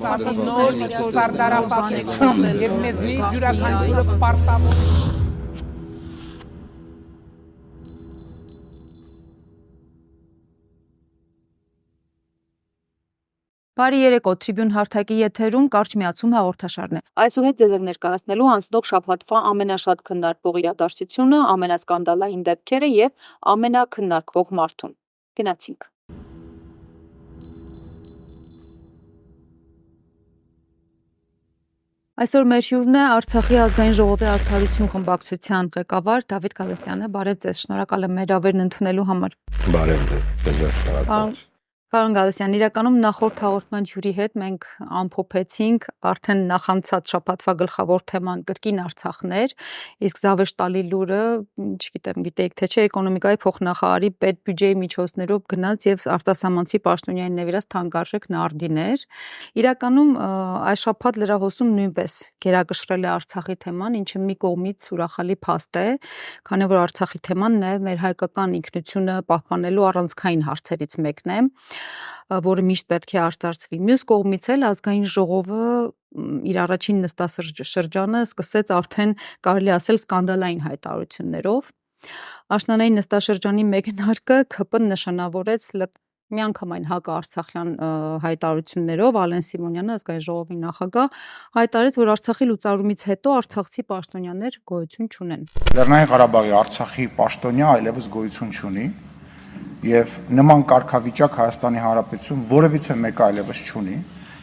նոր սարդարապետություն եւ մեզնից յուրաքանչյուրը պարտավոր Բարի երեկո, Tribune հարթակի եթերում կարճ միացում հաղորդաշարն է։ Այսուհետ ձեզ ներկայացնելու անցնող շաբաթվա ամենաշատ քննարկվող իրադարձությունը, ամենասկանդալային դեպքերը եւ ամենաքննարկվող մարդուն։ Գնացինք։ Այսօր մեր հյուրն է Արցախի ազգային ժողովի արդարություն խմբակցության ղեկավար Դավիթ Գալստյանը։ Բարև ձեզ, շնորհակալ եմ մեր ավերն ընդունելու համար։ Բարև ձեզ, շնորհակալ։ Պարոն Գալստյան, իրականում նախորդ հաղորդման հյուրի հետ մենք ամփոփեցինք արդեն նախանցած շաբաթվա գլխավոր թեման կրկին Արցախներ, իսկ Զավեշտալի լուրը, չգիտեմ, գիտեիք թե չէ, էկոնոմիկայի փոխնախարարի պետբյուջեի միջոցներով գնաց եւ արտասահմանցի պաշտոնյային նվիրած թանկարժեք նարդիներ։ Իրականում այս շաբաթ լրահոսում նույնպես գերակշռել է Արցախի թեման, ինչը մի կողմից ուրախալի փաստ է, քանի որ Արցախի թեման նաեւ մեր հայկական ինքնությունը պահպանելու առանցքային հարցերից մեկն է, որը միշտ պետք է արծարծվի։ Մյուս կողմից էլ ազգային ժողովը իր առաջին նստաշրջանը սկսեց արդեն կարելի ասել սկանդալային հայտարարություններով։ Աշնանային նստաշրջանի մեկնարկը ԿՊ-ն նշանավորեց միանգամայն հակաարցախյան հայտարարություններով։ Ալեն Սիմոնյանը, ազգային ժողովի նախագահ, հայտարարեց, որ Արցախի լուծարումից հետո արցախցի պաշտոնյաներ գոյություն չունեն։ Լեռնային Ղարաբաղի Արցախի պաշտոնյա այլևս գոյություն չունի։ Եվ նման կարգավիճակ Հայաստանի Հանրապետություն որևիցե մեկը այլևս չունի,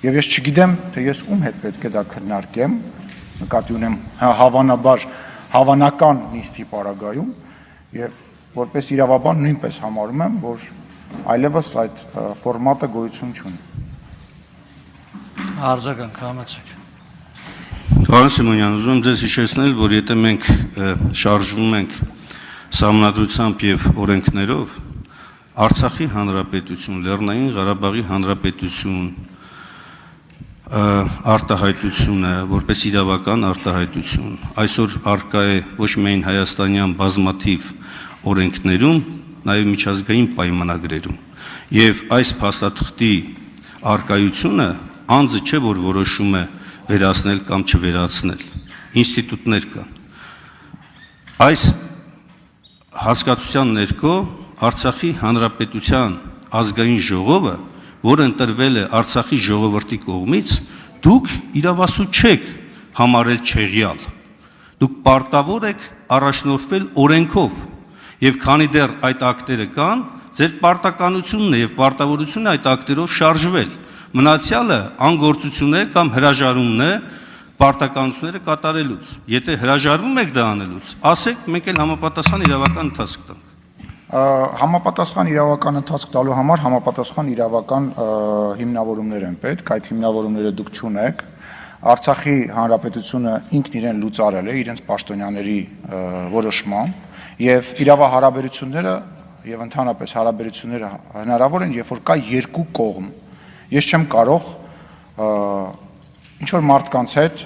եւ ես չգիտեմ, թե ես ում հետ պետք է դա քննարկեմ, նկատի ունեմ հավանաբար հավանական նիստի պարագայում, եւ որպես իրավաբան նույնպես համարում եմ, որ այլևս այդ ֆորմատը գոյություն չունի։ Արձագանք համեցեք։ Պարոն Սիմոնյան, ուզում եմ ձեզ հիշեցնել, որ եթե մենք շարժվում ենք սահմանադրությամբ եւ օրենքներով, Արցախի հանրապետություն, Լեռնային Ղարաբաղի հանրապետություն արտահայտությունը, որպես իրավական արտահայտություն, այսօր արկա է ոչ միայն հայաստանյան բազմաթիվ օրենքներում, նաև միջազգային պայմանագրերում։ Եվ այս փաստաթղթի արկայությունը անձը չէ, որ որոշում է վերացնել կամ չվերացնել։ Ինստիտուտներ կան։ Այս հասկացության ներքո Արցախի հանրապետության ազգային ժողովը, որը ընտրվել է Արցախի ժողովրդի կողմից, դուք իրավասու չեք համարել չեղյալ։ Դուք պարտավոր եք առաջնորդվել օրենքով, եւ քանի դեռ այդ ակտերը կան, ձեր պարտականությունն է եւ պարտավորությունն է այդ ակտերով շարժվել։ Մնացյալը անգործություն է կամ հրաժարումն է պարտականությունները կատարելուց։ Եթե հրաժարվում եք դա անելուց, ասեք, մենք էլ համապատասխան իրավական ընթացք տանք։ Համապատասխան իրավական ընթացք տալու համար համապատասխան իրավական հիմնավորումներ են պետք, այդ հիմնավորումները դուք չունեք։ Արցախի հանրապետությունը ինքն իրեն լուծարել է իրենց պաշտոնյաների որոշմամբ եւ իրավահարաբերությունները եւ ընդհանրապես հարաբերությունները հնարավոր են, երբ որ կա երկու կողմ։ Ես չեմ կարող ինչ որ մարդկանց հետ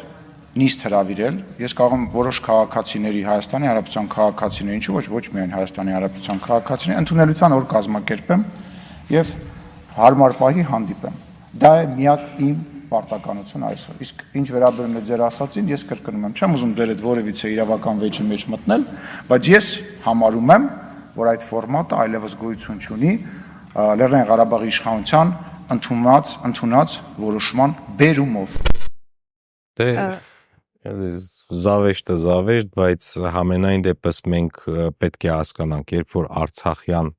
նիստ հրավիրել, ես կարող եմ որոշ քաղաքացիների, Հայաստանի Հանրապետության քաղաքացիների, ինչու ոչ միայն Հայաստանի Հանրապետության քաղաքացիների, ընդունելության օր կազմակերպեմ եւ հարմար պահի հանդիպեմ։ Դա է միակ իմ պարտականությունը այսօր։ Իսկ ինչ վերաբերում է ձեր ասածին, ես կրկնում եմ, չեմ ուզում դեր այդ որևիցե իրավական վեճի մեջ մտնել, բայց ես համարում եմ, որ այդ ֆորմատը այլևս գոյություն չունի Լեռնային Ղարաբաղի իշխանության ընդունած որոշման բերումով։ Դե զավեշտ, բայց համենայն դեպս մենք պետք է հասկանանք, երբ որ արցախյան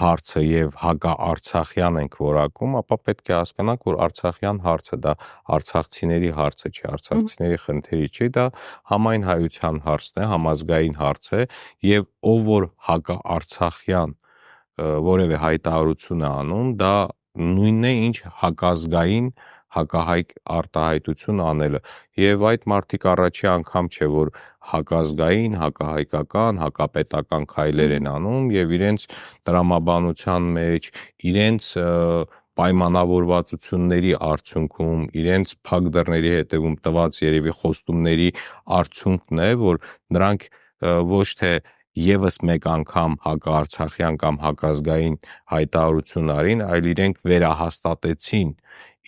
հարցը եւ հակաարցախյան ենք որակում, ապա պետք է հասկանանք, որ արցախյան հարցը դա արցախցիների հարցը չէ, արցախցիների խնդիրը չէ, դա համայն հայության հարցն է, համազգային հարց է եւ ով որ հակաարցախյան որևէ հայտարարություն է անում, դա նույնն է, ինչ հակազգային հակահայ արտահայտություն անելը եւ այդ մարդիկ առաջի անգամ չէ որ հակազգային, հակահայկական, հակապետական քայլեր են անում եւ իրենց տրամաբանության մեջ, իրենց պայմանավորվածությունների արդյունքում, իրենց փակ դռների հետևում տված երևի խոստումների արդյունքն է, որ նրանք ոչ թե եւս մեկ անգամ հակաարցախյան կամ հակազգային հայտարարություն արին, այլ իրենք վերահաստատեցին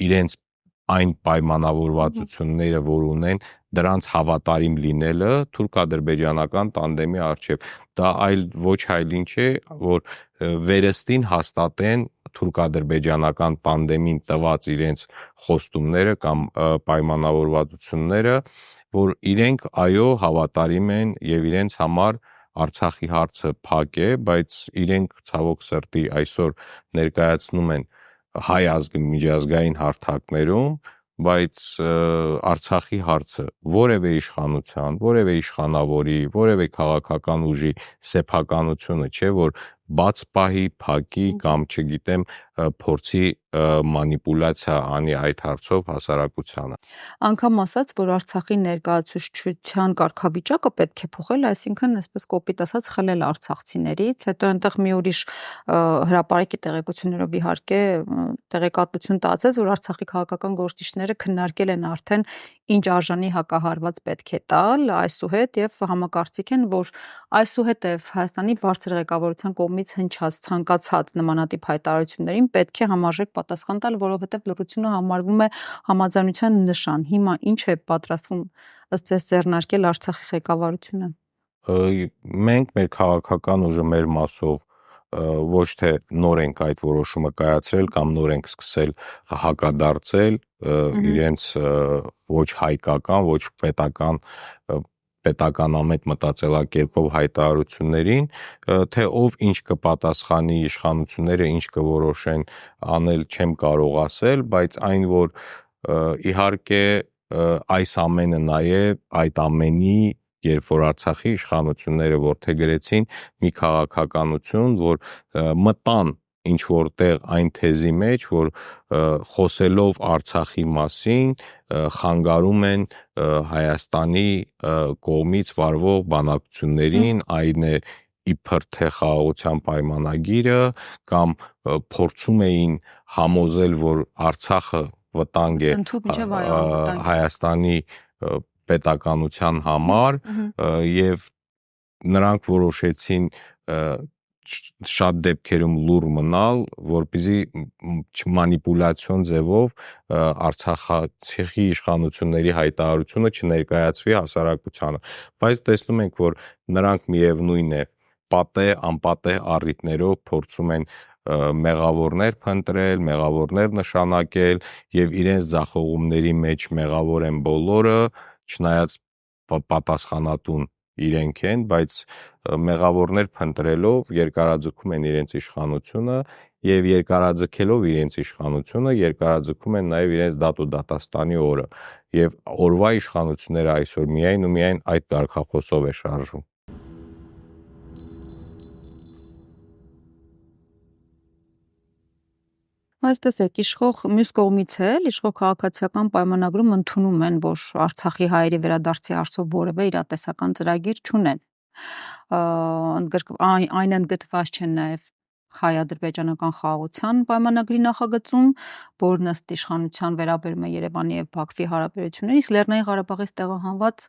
իրենց այն պայմանավորվածությունները, որ ունեն, դրանց հավատարիմ լինելը թուրք-ադրբեջանական տանդեմի առջև։ Դա ոչ այլ ինչ է, որ վերստին հաստատեն թուրք-ադրբեջանական տանդեմին տված իրենց խոստումները կամ պայմանավորվածությունները, որ իրենք այո հավատարիմ են եւ իրենց համար Արցախի հարցը փակ է, բայց իրենք ցավոք սրտի այսօր ներկայացնում են հայ ազգի միջազգային հարթակներում, բայց Արցախի հարցը որևէ իշխանության, որևէ իշխանավորի, որևէ քաղաքական ուժի սեփականությունը չէ, որ բաց պահի, փակի կամ չգիտեմ փորձի մանիպուլյացիա անի այդ հարցով հասարակությանը։ Անգամ ասաց, որ Արցախի ներկայացուցչության կարգավիճակը պետք է փոխել, այսինքն այսպես կոպիտ ասած խլել արցախցիներից, հետո այնտեղ մի ուրիշ հրապարակի տեղեկություններով իհարկե տեղեկատվություն տարածեց, որ Արցախի քաղաքական գործիչները քննարկել են արդեն ինչ արժանի հակահարված պետք է տալ այսուհետ եւ համակարծիք են, որ այսուհետև Հայաստանի բարձր ղեկավարության կողմից հնչած ցանկացած նմանատիպ հայտարարություններին պետք է համարժեք պատասխան տալ, որովհետև լրությունը համարվում է համաձայնության նշան։ Հիմա ինչ է պատրաստվում ըստ ձեզ ձեռնարկել Արցախի ղեկավարությունը։ Մենք մեր քաղաքական ուժը մեր մասով ոչ թե նոր ենք այդ որոշումը կայացրել կամ նոր ենք սկսել հակադարձել իրենց ոչ հայկական, ոչ պետականամետ մտածելակերպով հայտարարություններին, թե ով ինչ կպատասխանի, իշխանությունները ինչ կորոշեն անել, չեմ կարող ասել, բայց այն որ իհարկե այս ամենը նաև այդ ամենի երբ որ Արցախի իշխանությունները որդեգրեցին մի քաղաքականություն, որ մտան ինչ որտեղ այն թեզի մեջ, որ խոսելով Արցախի մասին խանգարում են Հայաստանի կողմից վարվող բանակցություններին, այն է իբր թե խաղաղության պայմանագիրը կամ փորձում էին համոզել, որ Արցախը վտանգ է Հայաստանի պետականության համար եւ նրանք որոշեցին շատ դեպքերում լուռ մնալ, որպեսզի մանիպուլյացիոն ձևով Արցախի իշխանությունների հայտարարությունը չներկայացվի հասարակությանը, բայց տեսնում ենք, որ նրանք միևնույն է պատե, անպատե առիթներով փորձում են մեղավորներ փնտրել, մեղավորներ նշանակել եւ իրենց ձախողումների մեջ մեղավոր են բոլորը, չնայած պատասխանատուն իրենք են, բայց մեղավորներ փնտրելով երկարաձգում են իրենց իշխանությունը եւ երկարաձգելով իրենց իշխանությունը երկարաձգում են նաեւ իրենց դատու դատաստանի օրը եւ օրվա իշխանությունները այսօր միայն ու միայն այդ կարգախոսով է շարժում։ Այս տեսեք, մյուս կողմից էլ իշխող քաղաքացիական պայմանագրում ընդունում են, որ Արցախի հայերի վերադարձի հարցով որևէ իրատեսական ծրագիր չունեն։ Այն ընդգրկված չեն նաև հայ-ադրբեջանական խաղաղության պայմանագրի նախագծում, որն ըստ իշխանության վերաբերում է Երևանի եւ Բաքվի հարաբերություններին, իսկ Լեռնային Ղարաբաղից տեղահանված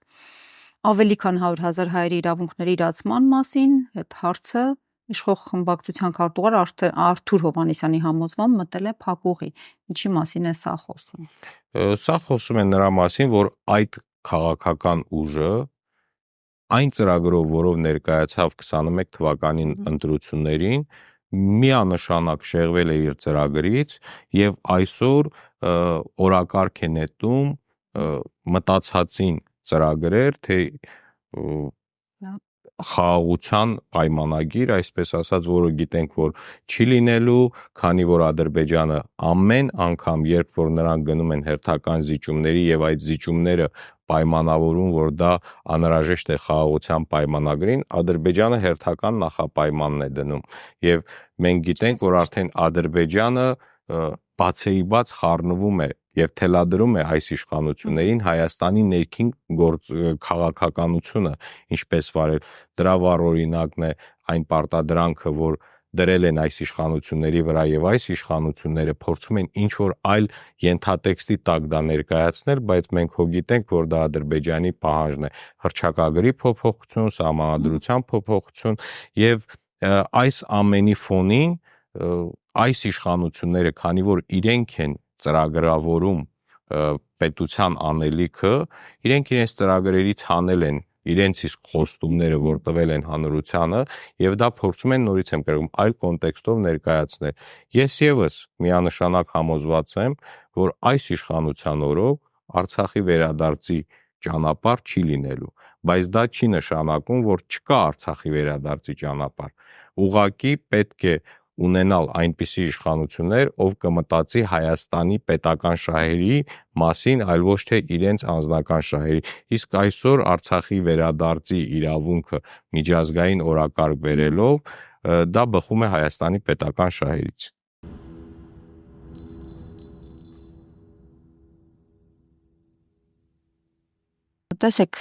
ավելի քան 100,000 հայերի իրավունքների իրացման մասին այդ հարցը իշխող խմբակցության քարտուղար Արթուր Հովհաննիսյանի համոզմամբ մտել է փակուղի։ Ինչի մասին է սա խոսում։ Սա խոսում է նրա մասին, որ այդ քաղաքական ուժը այն ծրագրով, որով ներկայացավ 21 թվականին ընտրություններին, միանշանակ շեղվել է իր ծրագրից եւ այսօր օրակարգ է նետում մտածածին ծրագրեր, թե խաղաղության պայմանագիր, այսպես ասած, որը գիտենք, որ չի լինելու, քանի որ Ադրբեջանը ամեն անգամ, երբ որ նրանք գնում են հերթական զիջումների եւ այդ զիջումները պայմանավորում, որ դա անհրաժեշտ է խաղաղության պայմանագրին, Ադրբեջանը հերթական նախապայմանն է դնում եւ մենք գիտենք, որ արդեն Ադրբեջանը բացեի բաց խառնվում է եւ թելադրում է այս իշխանություններին Հայաստանի ներքին քաղաքականությունը ինչպես վարել։ Դրա վառ օրինակն է այն պարտադրանքը, որ դրել են այս իշխանությունների վրա եւ այս իշխանությունները փորձում են ինչ որ այլ ենթատեքստի տակ դա ներկայացնել, բայց մենք հո գիտենք, որ դա Ադրբեջանի պահանջն է, հռչակագրի փոփոխություն, սահմանադրության փոփոխություն եւ այս ամենի ֆոնին այս իշխանությունները, քանի որ իրենք են ծրագրավորում պետության անելիքը, իրենք իրենց ծրագրերից հանել են իրենց իսկ խոստումները, որ տվել են հանրությանը, եւ դա փորձում են նորից եմ կրում այլ կոնտեքստով ներկայացնել։ Ես եւս միանշանակ համոզված եմ, որ այս իշխանության օրոք Արցախի վերադարձի ճանապարհ չի լինելու, բայց դա չի նշանակում, որ չկա Արցախի վերադարձի ճանապարհ։ Ուղղակի պետք է ունենալ այնպիսի իշխանություններ, ով կմտածի Հայաստանի պետական շահերի մասին, այլ ոչ թե իրենց անձնական շահերի։ Իսկ այսօր Արցախի վերադարձի իրավունքը միջազգային օրակարգ բերելով, դա բխում է Հայաստանի պետական շահերից։ Տեսեք,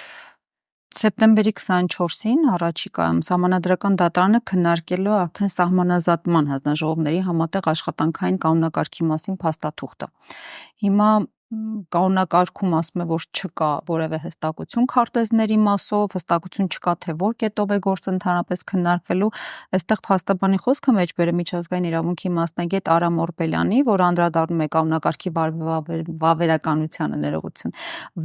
սեպտեմբերի 24-ին առաջիկայում Սահմանադրական դատարանը քննարկել է արդեն սահմանազատման հանձնաժողովների համատեղ աշխատանքային կանոնակարգի մասին փաստաթուղթը։ Հիմա կանոնակարգում ասում է, որ չկա որևէ հստակություն քարտեզների մասով, հստակություն չկա, թե որ կետով է գործը ընդհանրապես քննարկվելու։ Այստեղ փաստաբանի խոսքը մեջբերում միջազգային իրավունքի մասնագետ Արամ Օրբելյանի, որ անդրադառնում է կանոնակարգի վավերականությանը ներողություն։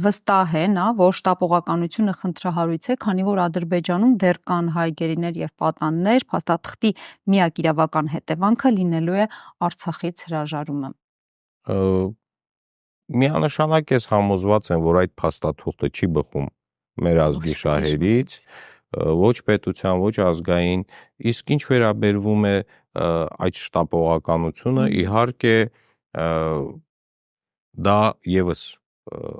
Վստահ է նա, որ շտապողականությունը խնդրահարույց է, քանի որ Ադրբեջանում դեռ կան հայ գերիներ եւ պատաններ, փաստաթղթի միակ իրավական հետևանքը լինելու է Արցախից հրաժարումը։ Միանշանակ ես համոզված եմ, որ այդ փաստաթուղթը չի բխում մեր ազգի շահերից, ոչ պետության, ոչ ազգային, իսկ ինչ վերաբերվում է այդ շտապողականությունը, իհարկե դա եւս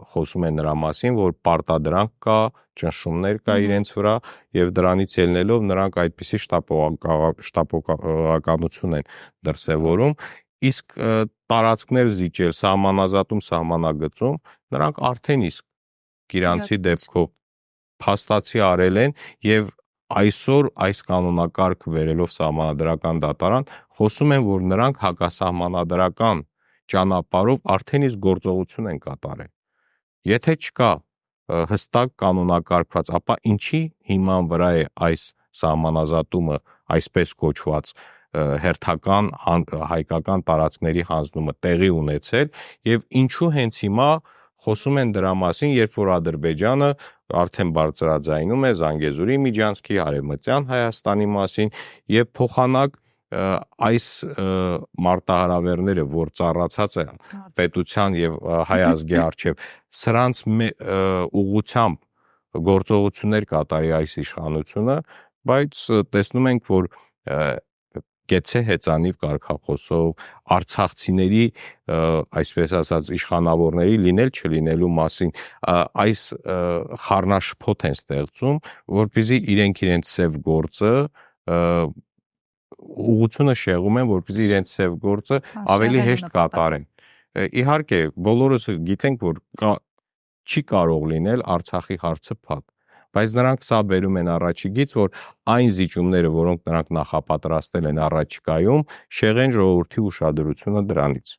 խոսում է նրա մասին, որ պարտադրանք կա, ճնշումներ կա իրենց վրա եւ դրանից ելնելով նրանք այդպիսի շտապողականություն են դրսեւորում, իսկ տարածքներ զիջել սահմանազատում սահմանագծում նրանք արդեն իսկ իրանցի դեպքով փաստացի արել են եւ այսօր այս կանոնակարգը վերելով սահմանադրական դատարան խոսում են, որ նրանք հակասահմանադրական ճանապարհով արդեն իսկ գործողություն են կատարել։ Եթե չկա հստակ կանոնակարգված, ապա ինչի հիման վրա է այս սահմանազատումը, այսպես կոչված հերթական հայկական տարածքների հանձնումը տեղի ունեցել եւ ինչու հենց հիմա խոսում են դրա մասին, երբ որ Ադրբեջանը արդեն բարձրաձայնում է Զանգեզուրի միջանցքի, Արևմտյան Հայաստանի մասին եւ փոխանակ այս մարտահրավերները, որ ծառացած է պետության եւ հայ ազգի առջեւ, սրանց ուղղությամբ գործողություններ կատարի այս իշխանությունը, բայց տեսնում ենք, որ գեցե հեծանիվ կարգախոսով արցախցիների, այսպես ասած, իշխանավորների լինել չլինելու մասին այս խառնաշփոթ են ստեղծում, որպեսզի իրենց սև գործը ուղղությունը շեղում են, որպեսզի իրենց սև գործը ավելի հեշտ կատարեն։ Իհարկե, բոլորս գիտենք, որ չի կարող լինել Արցախի հարցը փակ, բայց նրանք սա բերում են առաջիկից, որ այն զիջումները, որոնք նրանք նախապատրաստել են առաջիկայում, շեղեն ժողովրդի ուշադրությունը դրանից։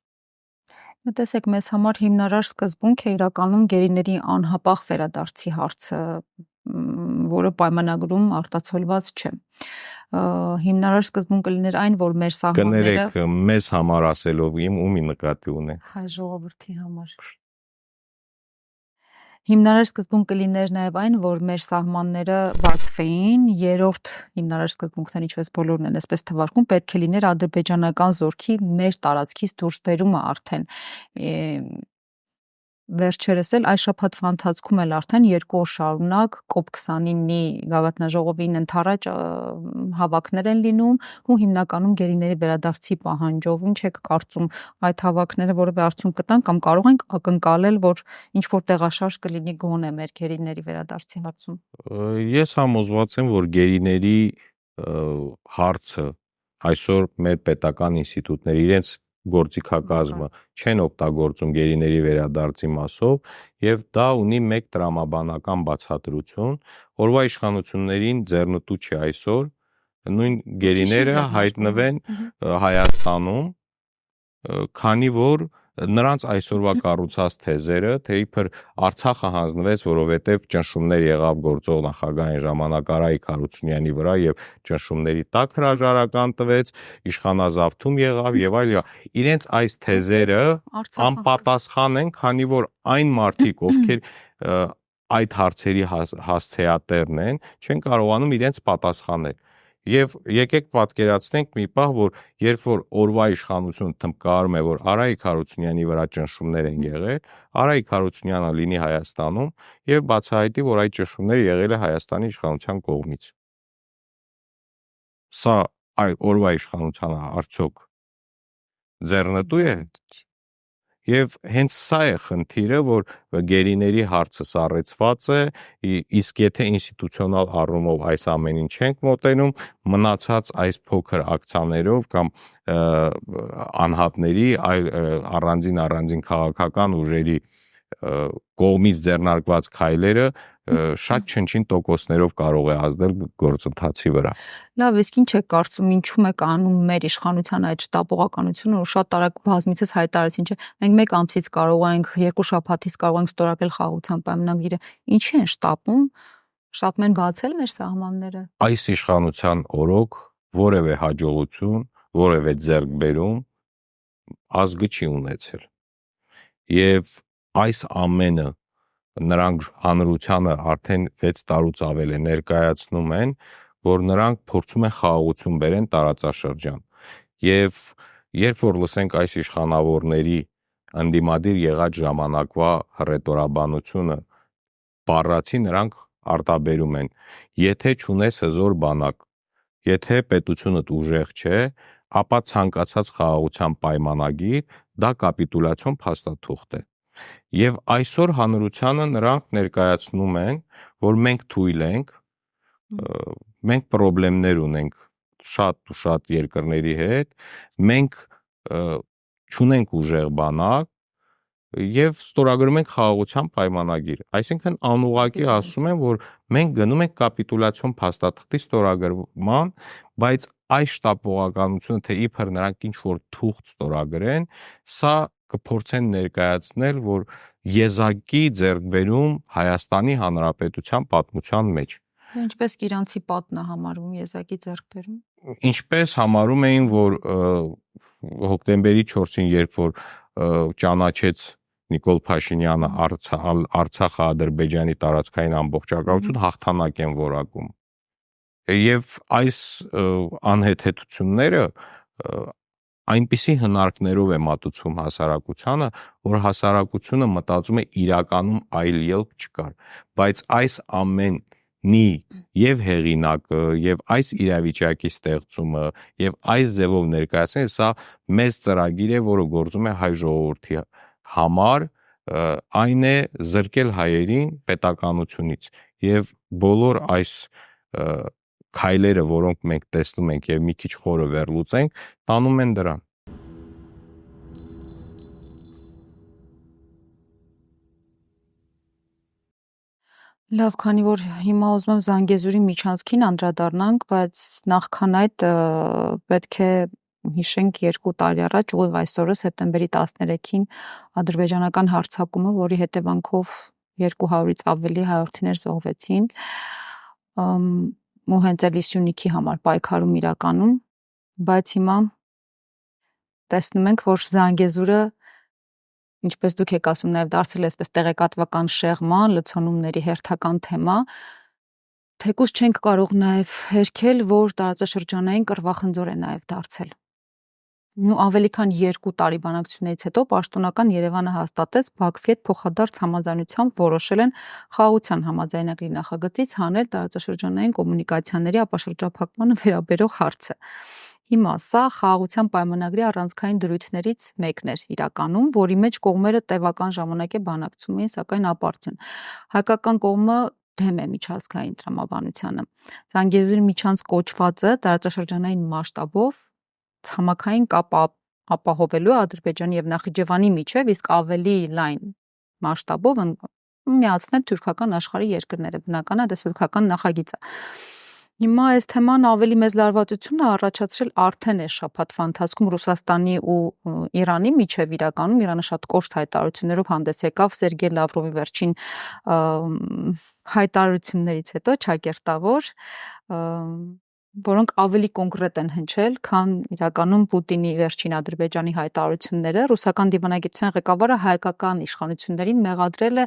Տեսեք, մեզ համար հիմնարար սկզբունք է իրականում գերիների անհապաղ վերադարձի հարցը, որը պայմանագրում արտացոլված չէ։ Հիմնարար սկզբունքը լիներ այն, որ մեր սահմանները կներեք մեզ համար ասելով ումի նկատի ունեն։ Հայ ժողովրդի համար։ Հիմնարար սկզբունքը լիներ նաև այն, որ մեր սահմանները բացվեին, երրորդ հիմնարար սկզբունքն ինչպես բոլորն են այսպես թվարկում, պետք է լիներ ադրբեջանական զորքի մեր տարածքից դուրս բերումը արդեն։ Վերջերս էլ այս շաբաթվա ընթացքում էլ արդեն 2 օր շարունակ COP29-ի գագաթնաժողովին ընդառաջ հավաքներ են լինում ու հիմնականում գերիների վերադարձի պահանջով։ Ինչ եք կարծում, այդ հավաքները որևէ արդյունք կտան կամ կարող ենք ակնկալել, որ ինչ որ տեղաշարժ կլինի գոնե մեր գերիների վերադարձի հարցում։ Ես համոզված եմ, որ գերիների հարցը այսօր մեր պետական ինստիտուտները իրենց գործիքակազմը չեն օգտագործում գերիների վերադարձի մասով եւ դա ունի մեկ տրամաբանական բացատրություն, որովհետեւ իշխանություններին ձեռնտու չի այսօր նույն գերիները հայտնվեն Հայաստանում, քանի որ նրանց այսօրվա կառուցած թեզերը, թե իբր Արցախը հանձնվեց, որովհետև ճնշումներ եղավ գործող նախագահային ժամանակ Արայիկ Հարությունյանի վրա եւ ճնշումների տակ հրաժարական տվեց, իշխանազավթում եղավ եւ այլ։ Իրենց այս թեզերը անպատասխան են, քանի որ այն մարդիկ, ովքեր այդ հարցերի հասցեատերն են, չեն կարողանում իրենց պատասխանել։ Եվ եկեք պատկերացնենք մի պահ, որ երբ որ օրվա իշխանությունը թմբկահարում է, որ Արայիկ Հարությունյանի վրա ճնշումներ են եղել, Արայիկ Հարությունյանը լինի Հայաստանում եւ բացահայտի, որ այդ ճնշումները եղել է Հայաստանի իշխանության կողմից։ Սա օրվա իշխանությանը արդյոք ձեռնտու է։ Եվ հենց սա է խնդիրը, որ գերիների հարցը սառեցված է, իսկ եթե ինստիտուցիոնալ առումով այս ամենին չենք մոտենում, մնացած այս փոքր ակցիաներով կամ անհատների առանձին քաղաքական ուժերի կողմից ձեռնարկված քայլերը շատ չնչին տոկոսներով կարող է ազդել գործընթացի վրա։ Լավ, իսկ ինչ է կարծում, ինչու է կանոնում մեր իշխանության այդ շտապողականությունը, որ շատ արագ բազմիցս հայտարարեցին, չէ՞, մենք մեկ ամսից կարող ենք, երկու շաբաթից կարող ենք ստորագրել խաղաղության պայմանագիրը, ինչի են շտապում, շտապում են բացել մեր սահմանները։ Այս իշխանության օրոք որևէ հաջողություն, որևէ ձեռքբերում ազգը չի ունեցել։ Եվ այս ամենը նրանք հանրությանը արդեն 6 տարուց ավել է ներկայացնում են, որ նրանք փորձում են խաղաղություն բերեն տարածաշրջան։ Եվ երբ որ լսենք այս իշխանավորների ընդդիմադիր եղած ժամանակվա հռետորաբանությունը, բառացի նրանք արտաբերում են. եթե չունես հզոր բանակ, եթե պետությունդ ուժեղ չէ, ապա ցանկացած խաղաղության պայմանագիր դա կապիտուլյացիոն փաստաթուղթ է։ Եվ այսօր հանրությանը նրանք ներկայացնում են, որ մենք թույլ ենք, մենք խնդիրներ ունենք շատ ու շատ երկրների հետ, մենք չունենք ուժեղ բանակ եւ ստորագրում ենք խաղաղության պայմանագիր։ Այսինքն անուղղակի ասում են, որ մենք գնում ենք կապիտուլյացիոն փաստաթղթի ստորագրման, բայց այս շտապողականությունը, թե իբր նրանք ինչ որ թուղթ ստորագրեն, սա կփորձեն ներկայացնել, որ եզակի ձեռքբերում Հայաստանի Հանրապետության պատմության մեջ։ Ինչպես իրանցի պատն է համարվում եզակի ձեռքբերում։ Ինչպես համարում էին, որ հոկտեմբերի 4-ին, երբ որ ճանաչեց Նիկոլ Փաշինյանը Արցախը Ադրբեջանի տարածքային ամբողջականություն, հաղթանակ են որակում։ Եվ այս անհեթեթությունները այնպիսի հնարքներով է մատուցվում հասարակությանը, որ հասարակությունը մտածում է իրականում այլ ելք չկար, բայց այս ամենի եւ հեղինակը եւ այս իրավիճակի ստեղծումը եւ այս ձևով ներկայացնելը սա մեծ ծրագիր է, որը գործում է հայ ժողովրդի համար, այն է զրկել հայերին պետականությունից եւ բոլոր այս քայլերը, որոնք մենք տեսնում ենք եւ մի քիչ խորը վերլուծենք, տանում են դրան։ Լավ, քանի որ հիմա ուզում եմ Զանգեզուրի միջանցքին անդրադառնանք, բայց նախքան այդ պետք է հիշենք 2 տարի առաջ, ուղիղ այսօրը սեպտեմբերի 13-ին ադրբեջանական հարձակումը, որի հետևանքով 200-ից ավելի հայրենիներ զոհվեցին, ու հենց էլի Սյունիքի համար պայքարում իրականում, բայց հիմա տեսնում ենք, որ Զանգեզուրը, ինչպես դուք եք ասում, նաև դարձել է այսպես տեղեկատվական շեղման, լցոնումների հերթական թեմա, թեկուզ չենք կարող նաև հերքել, որ տարածաշրջանային կռվախնձոր է նաև դարձել։ Ու ավելի քան 2 տարի բանակցություններից հետո պաշտոնական Երևանը հաստատեց Բաքվի հետ փոխադարձ համաձայնությամբ որոշել են խաղաղության համաձայնագրի նախագծից հանել տարածաշրջանային կոմունիկացիաների ապաշրջափակմանը վերաբերող հարցը։ Հիմա սա խաղաղության պայմանագրի առանցքային դրույթներից մեկն էր իրականում, որի մեջ կողմերը տևական ժամանակ է բանակցում էին, սակայն ապարդյուն։ Հայկական կողմը դեմ է միջազգային տրամաբանությանը։ Զանգեզուրի միջանցք կոչվածը տարածաշրջանային մասշտաբով ցամաքային կապ ապահովելու Ադրբեջանի եւ Նախիջևանի միջև, իսկ ավելի լայն մասշտաբով միացնել թուրքական աշխարհի երկրները, բնական է դա թուրքական նախագիծ է։ Հիմա այս թեման ավելի մեծ լարվածություն է առաջացրել արդեն այս շաբաթվա ընթացքում Ռուսաստանի ու Իրանի միջև իրականում Իրանը շատ կոշտ հայտարարություններով հանդես եկավ Սերգեյ Լավրովի վերջին հայտարարություններից հետո ճակերտավոր, որոնք ավելի կոնկրետ են հնչել, քան իրականում Պուտինի վերջին Ադրբեջանի հայտարարությունները։ Ռուսական դիվանագիտության ղեկավարը հայկական իշխանություններին մեղադրել է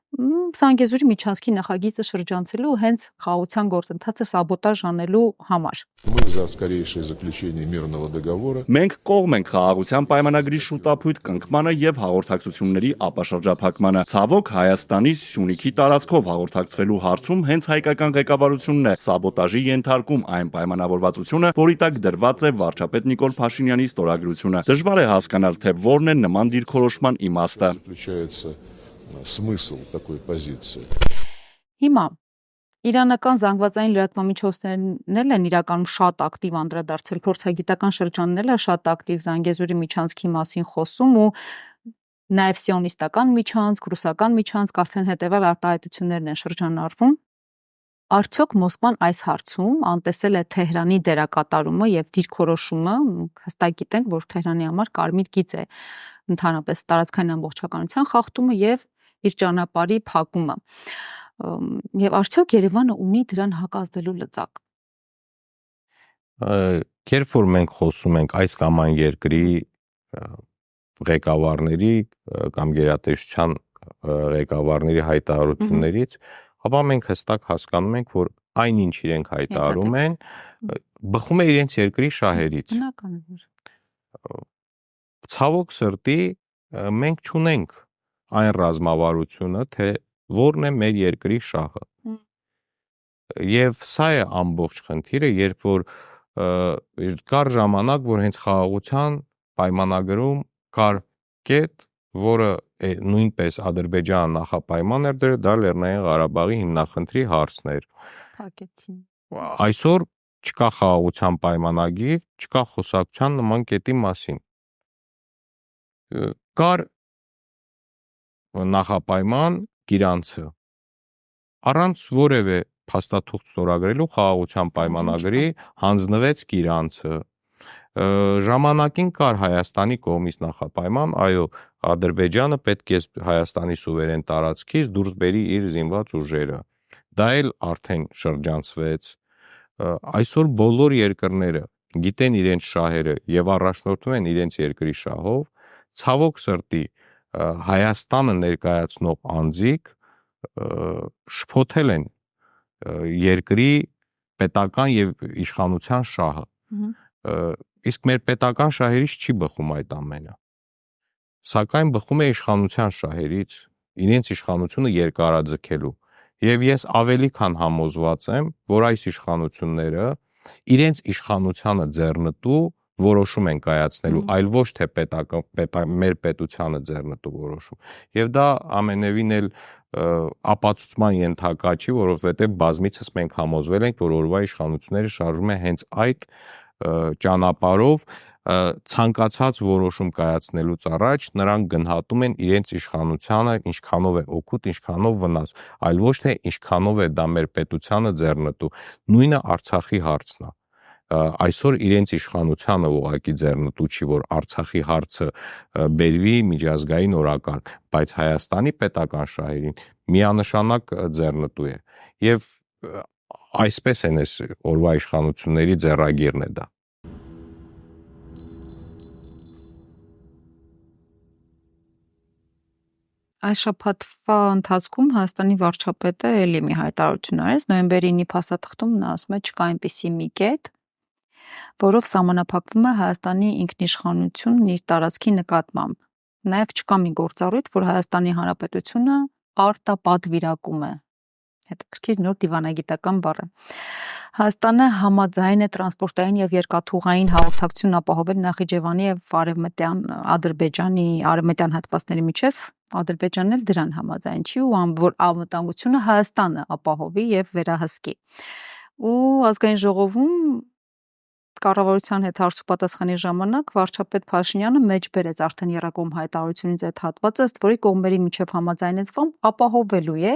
Զանգեզուրի միջանցքի նախագիծը շրջանցելու հենց խաղաղության գործընթացը սաբոտաժ անելու համար։ Мы за скорейшее заключение мирного договора. Մենք կողմ ենք խաղաղության պայմանագրի շուտապույտ կնքմանը եւ հաղորդակցությունների ապաշրջափակմանը։ Ցավոք Հայաստանի Սյունիքի տարածքով հաղորդակցվելու հարցում հենց հայկական ղեկավարությունն է սաբոտաժի ենթարկում այն պայմանավորվածությունը, որի տակ դրված է վարչապետ Նիկոլ Փաշինյանի ստորագրությունը։ Դժվար է հասկանալ, թե որն է նման դիրքորոշման իմաստը։ Заключается смысл такой позиции. Հիմա իրանական զանգվածային լրատվամիջոցներն էլ են իրականում շատ ակտիվ անդրադարձել, փորձագիտական շրջաններն էլ շատ ակտիվ Զանգեզուրի միջանցքի մասին խոսում ու նաև սիոնիստական միջանցք, ռուսական միջանցք արդեն հետևել արտահայտություններն են շրջանառվում։ Արդյոք Մոսկվան այս հարցում անտեսել է Թեհրանի դերակատարումը եւ դիրքորոշումը, հստակ գիտենք, որ Թեհրանի համար կարմիր գիծ է ընդհանրապես տարածքային ամբողջականության խախտումը եւ իր ճանապարհի փակումը։ Եվ արդյոք Երևանը ունի դրան հակազդելու լծակ։ Երբ որ մենք խոսում ենք այս կամ այն երկրի ղեկավարների կամ գերատեսչության ղեկավարների հայտարարություններից, ապա մենք հստակ հասկանում ենք, որ այնինչ իրենք հայտարարում են, բխում է իրենց երկրի շահերից։ Բնական է, որ Ցավոք սրտի մենք չունենք այն ռազմավարությունը, թե որն է մեր երկրի շահը։ Եվ սա է ամբողջ խնդիրը, երբ որ կար ժամանակ, որ հենց խաղաղության պայմանագրում կար կետ, որը նույնպես Ադրբեջանը նախապայման էր դրել, դա Լեռնային Ղարաբաղի հիմնախնդրի հարցն էր։ փակեցին։ Այսօր չկա խաղաղության պայմանագիր, չկա խոսակցության նման կետի մասին։ Կար նախապայման գիրանցը առանց որևէ փաստաթուղթ ստորագրելու խաղաղության պայմանագրի հանձնվեց գիրանցը։ Ժամանակին կար Հայաստանի կողմից նախապայման, այո, Ադրբեջանը պետք է Հայաստանի սուվերեն տարածքից դուրս բերի իր զինված ուժերը։ Դա էլ արդեն շրջանցվեց։ Այսօր բոլոր երկրները գիտեն իրենց շահերը եւ առաջնորդվում են իրենց երկրի շահով։ Ցավոք սրտի Հայաստանը ներկայացնող անձիկ շփոթել են երկրի պետական եւ իշխանության շահը։ Իսկ մեր պետական շահերից չի բխում այդ ամենը։ Սակայն բխում է իշխանության շահերից, իրենց իշխանությունը երկարաձգելու։ Եվ ես ավելի քան համոզված եմ, որ այս իշխանությունները իրենց իշխանությանը ձեռնտու որոշում են կայացնելու, այլ ոչ թե մեր պետությանը ձեռնտու որոշում։ Եվ դա ամենևին էլ ապացուցման ենթակա չի, որովհետև բազմիցս մենք համոզվել ենք, որ օրվա իշխանությունները շարժվում են հենց այդ ճանապարհով, ցանկացած որոշում կայացնելուց առաջ նրանք գնահատում են իրենց իշխանությանը, ինչքանով է օգուտ, ինչքանով վնաս, այլ ոչ թե ինչքանով է դա մեր պետությանը ձեռնտու։ Նույնը Արցախի հարցն է։ Այսօր իրենց իշխանությանը ուղղակի ձեռնտու չի, որ Արցախի հարցը բերվի միջազգային օրակարգ, բայց Հայաստանի պետական շահերին միանշանակ ձեռնտու է։ Եվ այսպես են այս օրվա իշխանությունների ձեռագիրն է դա։ Այս շաբաթվա ընթացքում Հայաստանի վարչապետը ելի մի հայտարարություն արեց, նոյեմբերի 9-ի փաստաթղթում նա ասում է չկա այնպիսի մի կետ, որով սահմանափակվում է Հայաստանի ինքնիշխանությունն իր տարածքի նկատմամբ։ Նաև չկա մի գործառույթ, որ Հայաստանի Հանրապետությունը արտապատվիրակում է։ Հետաքրքիր նոր դիվանագիտական բառ է։ Հայաստանը համաձայն է տրանսպորտային եւ երկաթուղային հաղորդակցություն ապահովել Նախիջևանի եւ Արևմտյան Ադրբեջանի արևմտյան հատվածների միջև, Ադրբեջանն էլ դրան համաձայն չի ու որ անվտանգությունը Հայաստանը ապահովի եւ վերահսկի։ Ու ազգային ժողովում կառավարության հետ հարցուպատասխանի ժամանակ վարչապետ Փաշինյանը մեջ բերեց արդեն Եռակողմ հայտարարությունից այդ հատվածը, ըստ որի կողմերի միջև համաձայնեցվում ապահովելու է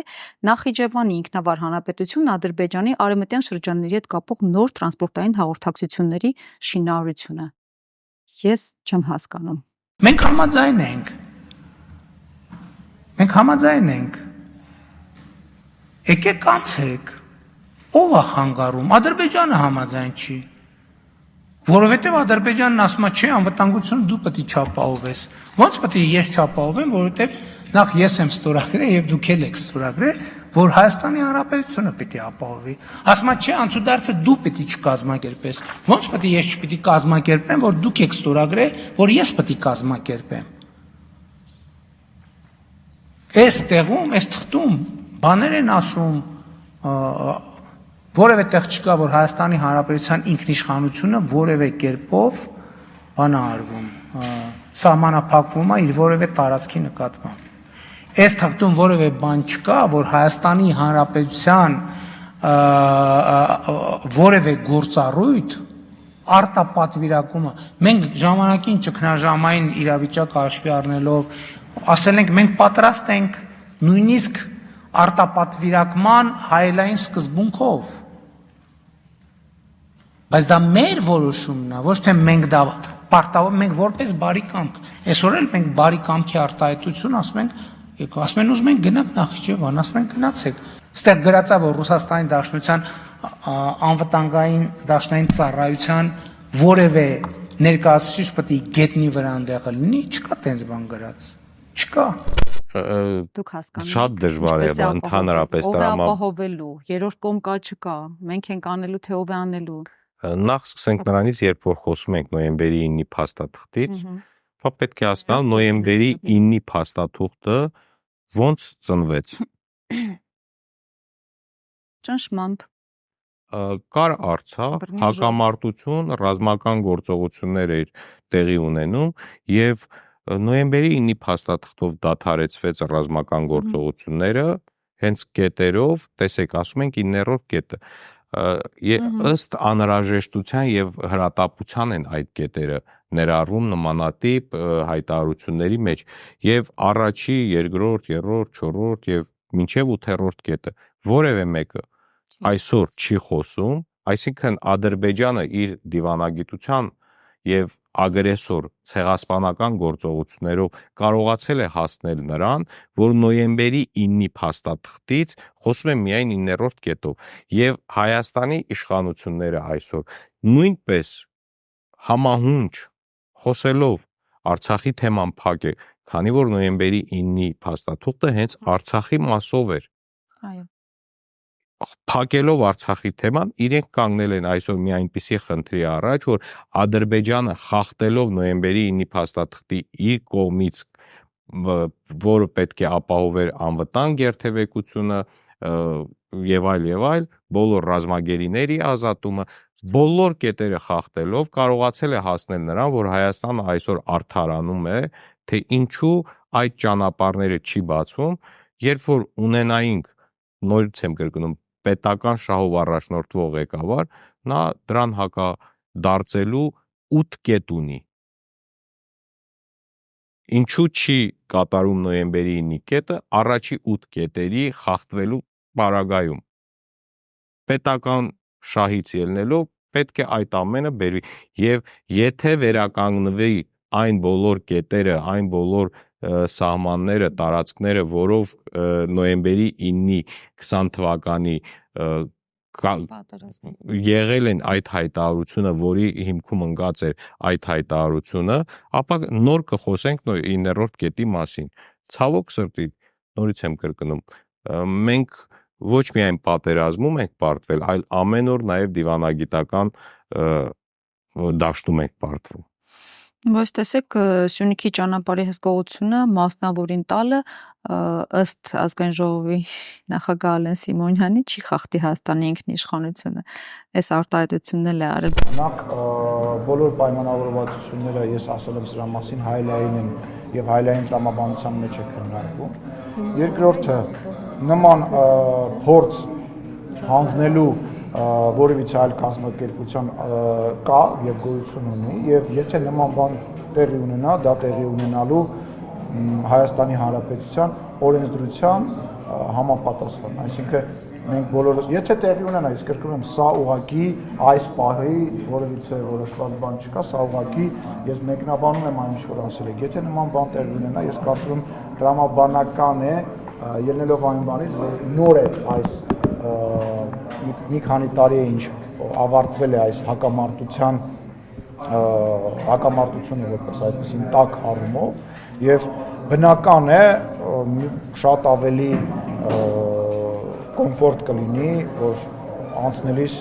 Նախիջևանի ինքնավար հանրապետությունն Ադրբեջանի արևմտյան շրջանների հետ կապող նոր տրանսպորտային հաղորդակցությունների շինարարությունը։ Ես չեմ հասկանում։ Մենք համաձայն ենք։ Եկեք անցեք։ Ո՞վ է խանգարում։ Ադրբեջանը համաձայն չի։ Որովհետև Ադրբեջանն ասում է, չէ, անվտանգությունը դու պետք է չապահովես։ Ոնց պետք է ես չապահովեմ, որովհետև նախ ես եմ ստորագրել եւ դուք էլ եք ստորագրել, որ Հայաստանի Հանրապետությունը պետք է ապահովի։ Ասում է, չէ, անցուդարձը դու պետք է չկազմակերպես։ Ոնց պետք է ես չպետք է կազմակերպեմ, որ դուք եք ստորագրել, որ ես պետք է կազմակերպեմ։ Այս տեղում, այս թղթում բաներ են ասում, որևէ տեղ չկա, որ Հայաստանի Հանրապետության ինքնիշխանությունը որևէ կերպով բան արվում, սահմանափակվում է իր որևէ տարածքի նկատմամբ։ Այս թղթում որևէ բան չկա, որ Հայաստանի Հանրապետության որևէ գործառույթ արտապատվիրակումը, մենք ժամանակին ճգնաժամային իրավիճակը հաշվի առնելով ասել ենք մենք պատրաստ ենք նույնիսկ արտապատվիրակման հայելային սկզբունքով, բայց դա մեր որոշումն է, ոչ թե մենք դա պարտավոր, մենք որպես բարի կամք, այսօր էլ մենք բարի կամքի արտահայտություն ասում ենք, ուզում ենք գնանք Նախիջևան, ասում ենք գնացեք, այստեղ գրած է, որ Ռուսաստանի Դաշնության անվտանգային դաշնային ծառայության որևէ ներկայացուցիչ պետք է գետնի վրա ընդեղը լինի, չկա տենց բան գրած, չկա։ Դուք հասկանում Շատ դժվար է ընդհանրապես տրամաբանելու, ապահովելու, երրորդ կողմ կա չկա, մենք ենք անելու, թե ով է անելու։ Նախ սկսենք նրանից, երբ որ խոսում ենք նոյեմբերի 9-ի փաստաթղթից, պետք է հասկանալ նոյեմբերի 9-ի փաստաթուղթը ոնց ծնվեց։ Ճնշմամբ։ Կար Արցախ, հակամարտություն, ռազմական գործողություններ էր տեղի ունենում եւ նոյեմբերի 9-ի փաստաթղթով դադարեցվեց ռազմական գործողությունները, հենց կետերով, տեսեք, ասում ենք 9-րդ կետը, ըստ անհրաժեշտության եւ հրատապության են այդ կետերը ներառվում նմանատիպ հայտարարությունների մեջ եւ առաջի, երկրորդ, երրորդ, չորրորդ եւ մինչեւ 8-րդ կետը որևէ մեկը այսօր չի խոսում, այսինքն Ադրբեջանը իր դիվանագիտության եւ ագրեսոր ցեղասպանական գործողություններով կարողացել է հասնել նրան, որ նոյեմբերի 9-ի փաստաթղթից խոսում է միայն 9-րդ կետով եւ Հայաստանի իշխանությունները այսօր նույնպես համահունչ խոսելով Արցախի թեման փակ է, քանի որ նոյեմբերի 9-ի փաստաթուղթը հենց Արցախի մասով էր։ Այո։ Փակելով Արցախի թեման, իրենք կանգնել են այսօր մի այնպիսի խնդրի առաջ, որ Ադրբեջանը խախտելով նոյեմբերի 9-ի փաստաթղթի իր կողմից, որը պետք է ապահովեր անվտանգ երթևեկությունը եւ այլ, բոլոր ռազմագերիների ազատումը, բոլոր կետերը խախտելով կարողացել է հասնել նրան, որ Հայաստանը այսօր արդարանում է, թե ինչու այդ ճանապարհները չի բացվում, երբ որ ունենայինք, նորից եմ կրկնում, պետական շահով առաջնորդվող ղեկավար, նա դրան հակադարձելու 8 կետ ունի։ Ինչու չի կատարում նոյեմբերի 9-ի կետը առաջի 8 կետերի խախտվելու պարագայում։ Պետական շահից ելնելով պետք է այդ ամենը բերվի եւ եթե վերականգնվի այն բոլոր կետերը, այն բոլոր սահմանները, տարածքները, որով նոյեմբերի 9-ի 20 թվականի եղել են այդ հայտարարությունը, որի հիմքում ընկած էր այդ հայտարարությունը, ապա նոր կխոսենք 9-րդ կետի մասին։ Ցավոք սրտի, նորից եմ կրկնում, մենք ոչ միայն պատերազմում ենք պարտվել, այլ ամեն օր նաև դիվանագիտական դաշտում ենք պարտվում։ Բայց տեսեք, Սյունիքի ճանապարհի հսկողությունը մասնավորին տալը ըստ ազգային ժողովի նախագահ Ալեն Սիմոնյանի չի խախտի Հայաստանի ինքնիշխանությունը։ Այս արտահայտությունն էլ է արել։ Նախ բոլոր պայմանավորվածությունները ես ասել եմ սրա մասին հայլային են եւ հայլային տրամաբանության մեջ է քննարկվում։ Երկրորդը նման փորձ հանձնելու որևիցե այլ կազմակերպության կա եւ գոյություն ունի եւ եթե նման բան տեղի ունենա, դա տեղի ունենալու Հայաստանի Հանրապետության օրենսդրության համապատասխան, այսինքն մենք բոլորս, եթե տեղի ունենա, իսկ կրկնում եմ, սա ուղղակի այս պահի որևիցե որոշված բան չկա, սա ուղղակի ես մեկնաբանում եմ այն ինչ որ ասել եք, եթե նման բան տեղի ունենա, ես կարծում եմ տրամաբանական է, ելնելով այն բանից, որ նոր է այս մի քանի տարի է ինչ ավարտվել է այս հակամարտությունը որպես այդպեսին տաք առումով եւ բնական է շատ ավելի կոմֆորտ կլինի, որ անցնելիս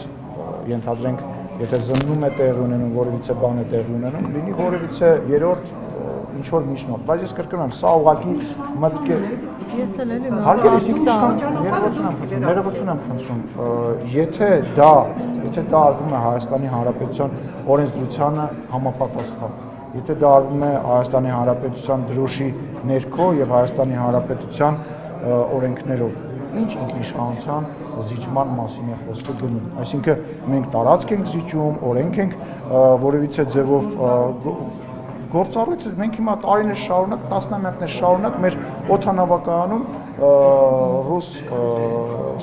ենթադրենք, եթե զննում է տեղ ունենում, որևիցե բան է տեղ ունենում, լինի որևիցե երրորդ ինչ որ միջնորդ, բայց ես կրկնում եմ, սա ուղղակի մտք է։ Ես էլ էլի ներողություն եմ խնդրում, եթե դա արվում է Հայաստանի Հանրապետության օրենսդրությանը համապատասխան, եթե դա արվում է Հայաստանի Հանրապետության դրոշի ներքո եւ Հայաստանի Հանրապետության օրենքներով, ինչ ինքնիշխանության զիջման մասին է խոսքը գնում։ Այսինքն մենք տարածք ենք զիջում, օրենք ենք որևիցե ձևով գործառույթ, մենք հիմա տարիներ շարունակ, տասնամյակներ շարունակ մեր օդանավակայանում ռուս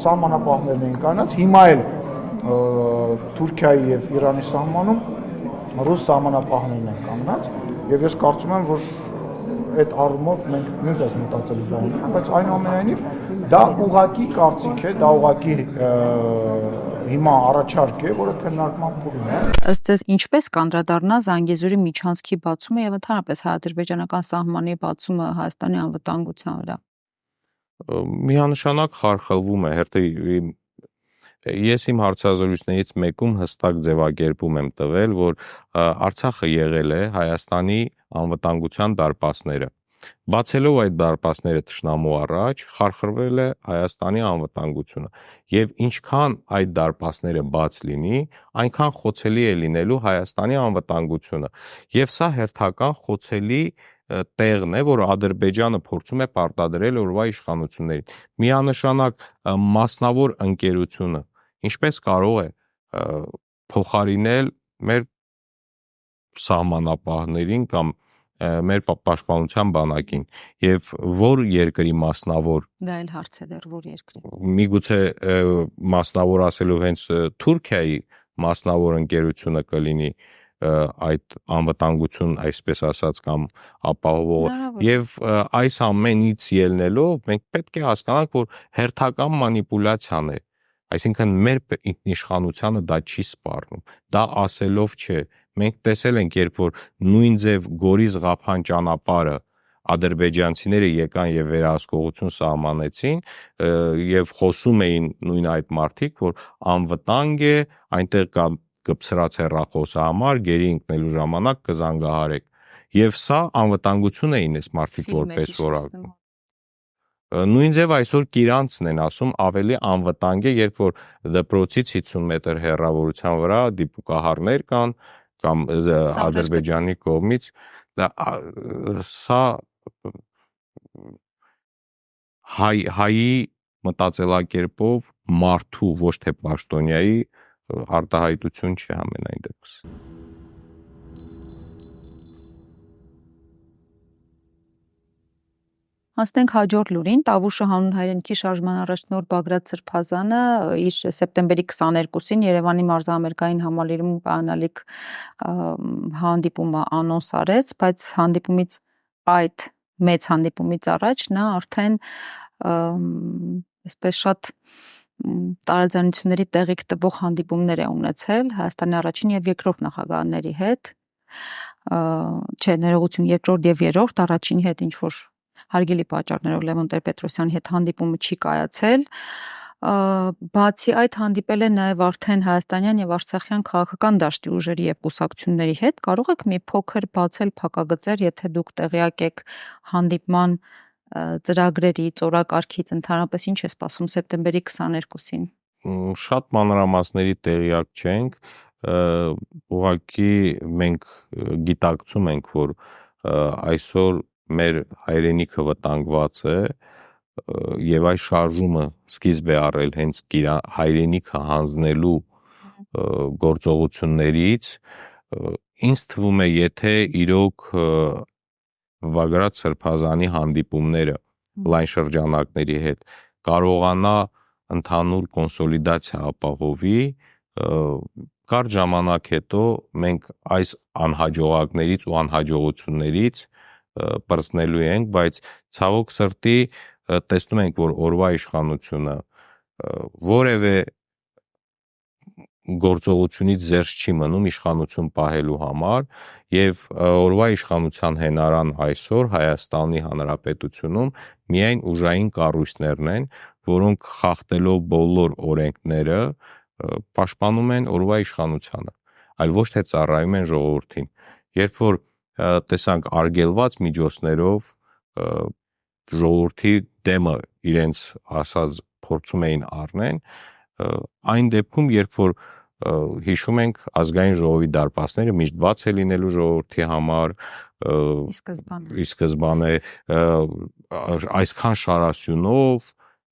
սահմանապահներն էին կանգնած, հիմա էլ Թուրքիայի եւ Իրանի սահմանում ռուս սահմանապահներն են կանգնած եւ ես կարծում եմ, որ այդ առումով մենք նույնպես մտածելու բան ունենք, բայց այնուամենայնիվ դա ուղղակի կարծիք է, դա ուղղակի հիմա առաջարկ է, որը քննարկման փուլում է։ Ըստ ձեզ ինչպես կանդրադառնա Զանգեզուրի միջանցքի բացումը եւ ընդհանրապես հայ-ադրբեջանական սահմանի բացումը Հայաստանի անվտանգության վրա։ Միանշանակ խարխլվում է, ես իմ հարցազրույցներից մեկում հստակ ձևակերպում եմ տվել, որ Արցախը եղել է Հայաստանի անվտանգության դարպասները։ Բացելով այդ դարպասները թշնամու առաջ, խարխրվել է Հայաստանի անվտանգությունը։ Եվ ինչքան այդ դարպասները բաց լինի, այնքան խոցելի է լինելու Հայաստանի անվտանգությունը։ Եվ սա հերթական խոցելի տեղն է, որ Ադրբեջանը փորձում է պարտադրել օրվա իշխանություններին։ Միանշանակ մասնավոր ընկերությունը ինչպես կարող է փոխարինել մեր սահմանապահներին կամ մեր պաշտպանության բանակին եւ որ երկրի մասնավոր դա էլ հարց է դեռ որ երկրի միգուցե մասնավոր ասելով հենց Թուրքիայի մասնավոր ընկերությունը կլինի այդ անվտանգություն այսպես ասած կամ ապահովողը եւ այս ամենից ելնելով մենք պետք է հասկանանք որ հերթական մանիպուլյացիան է այսինքն մեր ինքնիշխանությանը դա չի սպառնում դա ասելով չէ մենք տեսել ենք երբ որ նույն ձև Գորիս-Ղափան ճանապարհը ադրբեջանցիները եկան եւ վերահսկողություն սահմանեցին եւ խոսում էին նույն այդ մարդիկ որ անվտանգ է այնտեղ կա կպցրած հեռախոսահամար գերի ընկնելու ժամանակ կզանգահարեք եւ սա անվտանգություն էին այս մարդիկ որպես որակում նույն ձև այսօր Կիրանցն են ասում ավելի անվտանգ է երբ որ դպրոցից 50 մետր հեռավորության վրա դիպուկահարներ կան կամ Ադրբեջանի կողմից սա հայի մտածելակերպով մարդու ոչ թե պաշտոնյայի արտահայտություն չի ամենայն դեպս Հասնենք հաջորդ լուրին, Տավուշը հանուն հայրենիքի շարժման առաջնորդ Բագրատ Սրբազանը իր սեպտեմբերի 22-ին Երևանի մարզահամերգային համալիրում կանալիք հանդիպումը անոնս արեց, բայց հանդիպումից այդ մեծ հանդիպումից առաջ նա արդեն այսպես շատ տարաձայնությունների տեղիք տվող հանդիպումներ է ունեցել Հայաստանի առաջին եւ երկրորդ նախագահների հետ, չէ, ներողություն, երկրորդ եւ երրորդ, առաջինի հետ ինչ որ հարգելի պատճառներով Լևոն Տեր-Պետրոսյանի հետ հանդիպումը չի կայացել, բացի այդ հանդիպել է նաև արդեն հայաստանյան եւ արցախյան քաղաքական դաշտի ուժերի եւ կուսակցությունների հետ, կարող եք մի փոքր բացել փակագծեր, եթե դուք տեղյակ եք հանդիպման ծրագրերից, օրակարգից, ընդհանրապես ինչ է սպասվում սեպտեմբերի 22-ին։ Շատ մանրամասների տեղյակ չենք, ուղղակի մենք գիտակցում ենք, որ այսօր մեր հայրենիքը վտանգված է, եւ այս շարժումը սկիզբ է առել հենց հայրենիքը հանձնելու գործողություններից, ինձ թվում է, եթե իրոք Վագրատ Սրբազանի հանդիպումները լայն շրջանակների հետ կարողանա ընդհանուր կոնսոլիդացիա ապահովի, կարճ ժամանակ հետո մենք այս անհաջողակներից ու անհաջողություններից պրծնելու ենք, բայց ցավոք սրտի տեսնում ենք, որ օրվա իշխանությունը որևէ գործողությունից զերծ չի մնում իշխանություն պահելու համար եւ օրվա իշխանության հենարան այսօր Հայաստանի Հանրապետությունում միայն ուժային կառույցներն են, որոնք խախտելով բոլոր օրենքները պաշտպանում են օրվա իշխանությանը, այլ ոչ թե ծառայում են ժողովրդին։ Երբ որ տեսանք արգելված միջոցներով ժողովրդի դեմը իրենց ասած փորձում էին առնեն, այն դեպքում, երբ որ հիշում ենք ազգային ժողովի դարպասները միշտ բաց է լինելու ժողովրդի համար, ի սկզբանե այսքան շարասյունով,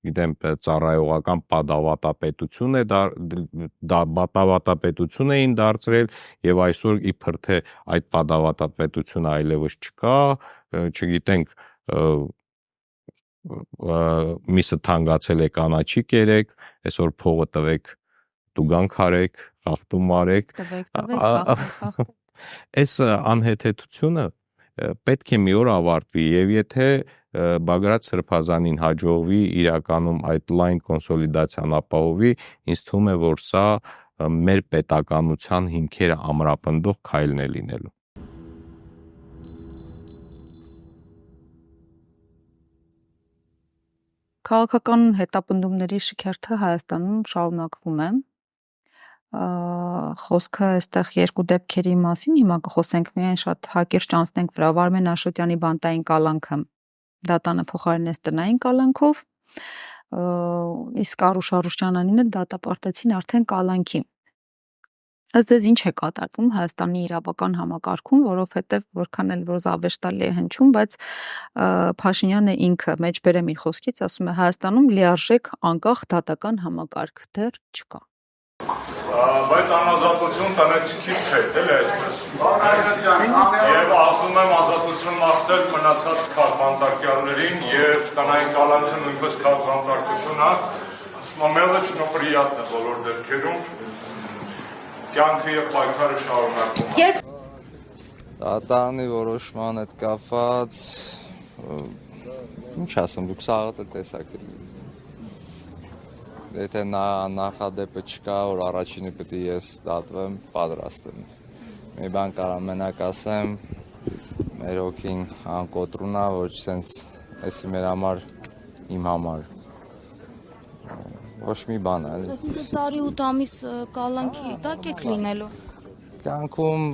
գիտեմ, ծառայողական պատավատապետություն է պատավատապետություն էին դարձրել եւ այսօր իբր թե այդ պատավատապետությունը այլևս չկա, չգիտենք, միսը թանկացել է կանաչի կերեք, այսօր փողը տվեք տուգանք արեք, խախտում արեք, այս անհեթեթությունը պետք է մի օր ավարտվի եւ եթե Բագրատ Սրբազանին հաջողվի իրականում այդ լայն կոնսոլիդացիան ապահովի, ինձ թվում է, որ սա մեր պետականության հիմքերը ամրապնդող քայլն է լինելու։ Քաղաքական հետապնդումների շքերթը Հայաստանում շարունակվում է։ Խոսքը այստեղ երկու դեպքերի մասին հիմա կխոսենք, միայն շատ հակիրճ անցնենք վրա։ Վարմեն Աշոտյանի բանտային կալանքը դատանը փոխարինեց տնային կալանքով, իսկ Արուշ Արուշյանանինը դատապարտեցին արդեն կալանքի։ Ըստ ձեզ ինչ է կատարվում Հայաստանի իրավական համակարգում, որովհետև որքան էլ որ զավեշտալի է հնչում, բայց Փաշինյանը ինքը մեջբերեմ իր խոսքից ասում է Հայաստանում լիարժեք անկախ դատական համակարգ դեռ չկա։ Բայց անազատություն տնեցիքից հետ էլ է այսպես։ Եվ ասում եմ ազատություն մաղթել մնացած քաղբանտարկյալներին եւ տնային կալանքը նույնպես քաղբանտարկություն է, մելոչ նոպրիատն է բոլոր դեպքերում։ Կյանքը եւ պայքարը շարունակվում է։ Դատարանի որոշման հետ կապված ինչ ասեմ, դուք սաղը տեսակ եթե նախադեպը չկա, որ առաջինը պետք է ես դատվեմ, պատրաստ եմ։ Մի բան կարամ մենակ ասեմ, մեր հոգին անկոտրուն է, ոչ սենց էսի մեր համար, իմ համար։ Ոչ մի բան է, էլի։ Այսինքն տարի 8 ամիս կալանքի տակ եք լինելու։ Կյանքում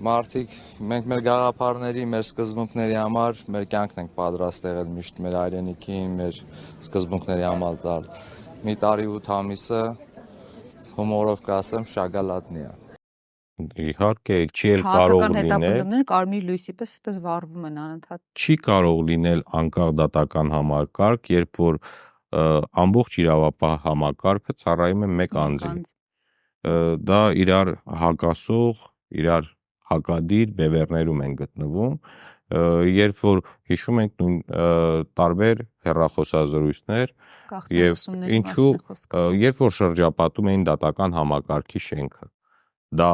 մարդիկ, մենք մեր գաղափարների, մեր սկզբունքների համար, մեր կյանքն ենք պատրաստ եղել միշտ մեր հայրենիքին, մեր սկզբունքների համար դարձ։ Մի տարի 8 ամիսը հումորով կասեմ շագալատնի է։ Իհարկե, չի էլ կարող լինել։ Քաղաքական հետապնդումները կարմիր լույսի պես վառվում են անընդհատ։ Չի կարող լինել անկախ դատական համակարգ, երբ որ ամբողջ իրավապահ համակարգը ծառայում է մեկ անձի։ Դա իրար հակասող, իրար հակադիր բևեռներում են գտնվում, երբ որ հիշում ենք նույն տարբեր հեռախոսազրույցներ եւ ինչու երբ որ շրջապատում էին դատական համակարգի շենքը, դա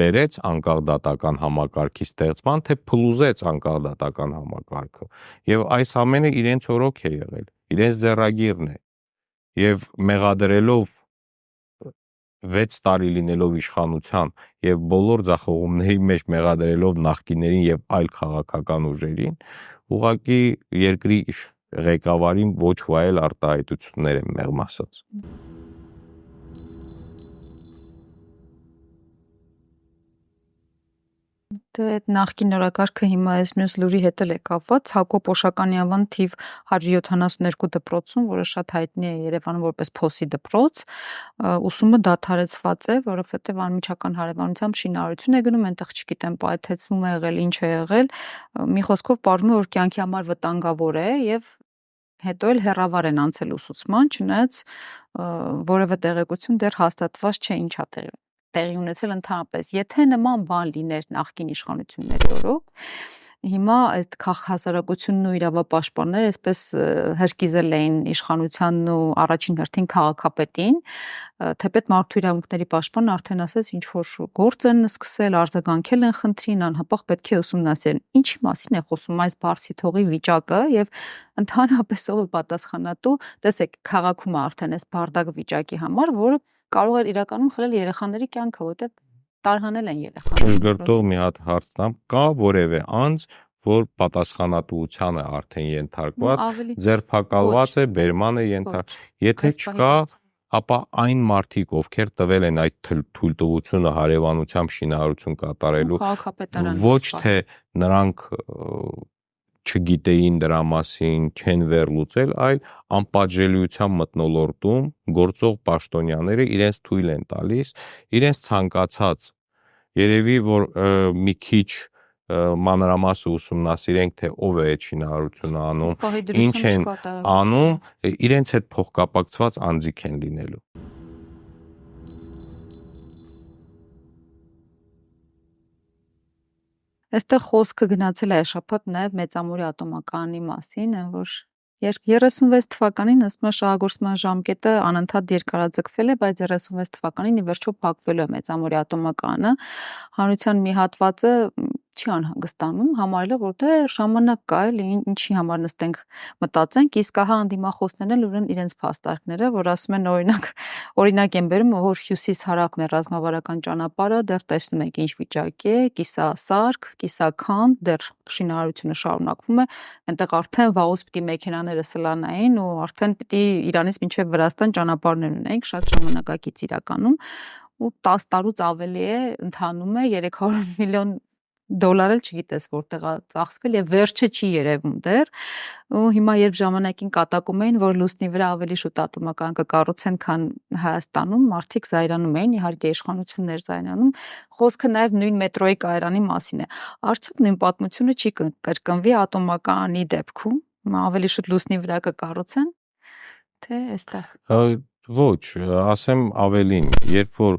բերեց անկախ դատական համակարգի ստեղծման, թե փլուզեց անկախ դատական համակարգը եւ այս ամենը իրենց օրոք է եղել, իրենց ձեռագիրն է եւ մեղադրելով 6 տարի լինելով իշխանության եւ բոլոր ձախողումների մեջ մեղադրելով նախկիներին եւ այլ քաղաքական ուժերին, ուղղակի երկրի ղեկավարին ոչ վայել արտահայտություններ են մեղմ ասած։ Դե այդ նախկին նորակարգը հիմա այս մյուս լուրի հետ էլ է կապված Հակոբ Օշականի անվան թիվ 172 դպրոցում, որը շատ հայտնի է Երևանում որպես փոսի դպրոց, ուսումը դադարեցված է, որովհետև անմիջական հարևանությամբ շինարարություն է գնում, այնտեղ չգիտեմ, պայթեցվում է եղել, ինչ է եղել, մի խոսքով պարզվում է, որ կյանքի համար վտանգավոր է եւ հետո էլ հեռավար են անցել ուսուցման, չնայած որևէ տեղեկություն դեռ հաստատված չէ ինչա տեղի ունեցել ընդհանրապես։ Եթե նման բան լիներ նախկին իշխանությունների օրոք, հիմա այդ հասարակությունն ու իրավապաշտպանները այսպես հրկիզել էին իշխանությանն ու առաջին հերթին քաղաքապետին, թեպետ մարդու իրավունքների պաշտպանը արդեն ասաց ինչ որ գործ են սկսել, արձագանքել են խնդրին, անհապաղ պետք է ուսումնասիրեն։ Ինչի մասին է խոսում այս բարձի թողի վիճակը եւ ընդհանրապես ով է պատասխանատու, տեսեք, քաղաքում է արդեն այս բարդակ վիճակի համար, որը կարող է իրականում խլել երեխաների կյանքը, որտեղ տարհանել են երեխաները։ Ճշգրտող մի հատ հարց տամ, կա որևէ անձ, որ պատասխանատվության է արդեն ենթարկված, ձերբակալված է, բերման է ենթարկված։ Եթե չկա, ապա այն մարդիկ, ովքեր տվել են այդ թույլտվությունը հարևանությամբ շինարարություն կատարելու, ոչ թե նրանք չգիտեին դրա մասին, չեն վերլուծել, այլ անպատժելիության մթնոլորտում գործող պաշտոնյաները իրենց թույլ են տալիս, իրենց ցանկացած երևի որ մի քիչ մանրամասը ուսումնասիրենք, թե ով է այդ շինարարությունը անում, ինչ են անում, իրենց հետ փոխկապակցված անձիկ են լինելու։ Այստեղ խոսքը գնացել է շաբաթ նաև Մեծամորի ատոմակայանի մասին, որ 36 թվականին ըստ շահագործման ժամկետը անընդհատ երկարաձգվել է, բայց 36 թվականին ի վերջո փակվելու է Մեծամորի ատոմակայանը։ Հանրության մի հատվածը չի անհանգստանում, համարելով որ դե ժամանակ կա, էլի ինչի համար նստենք մտածենք, իսկ ահա անդիմախոսներն էլ ունեն իրենց փաստարկները, որ ասում են օրինակ են բերում, որ հյուսիս-հարավ մեր ռազմավարական ճանապարհը դեռ տեսնում եք ինչ վիճակի է, կիսասարք, կիսաքանդ, դեռ շինարարությունը շարունակվում է, այնտեղ արդեն վաղուց պիտի մեքենաները սլանային ու արդեն պիտի Իրանից մինչև Վրաստան ճանապարհներ ունենք, շատ ժամանակակից իրականում, ու 10 տարուց ավելի է ընթանում է, 300 միլիոն դոլար էլ չգիտես որտեղ է ծախսվել եւ վերջը չի երևում դեռ, ու հիմա երբ ժամանակին կատակում էին, որ լուսնի վրա ավելի շուտ ատոմական կկառուցեն, քան Հայաստանում, մարդիկ զայրանում էին, իհարկե իշխանություններ զայրանում, խոսքը նաեւ նույն մետրոյի կայարանի մասին է։ Արդյոք նույն պատմությունը չի կրկնվի ատոմակայանի դեպքում, ավելի շուտ լուսնի վրա կկառուցեն, թե այստեղ։ Ոչ, ասեմ ավելին, երբ որ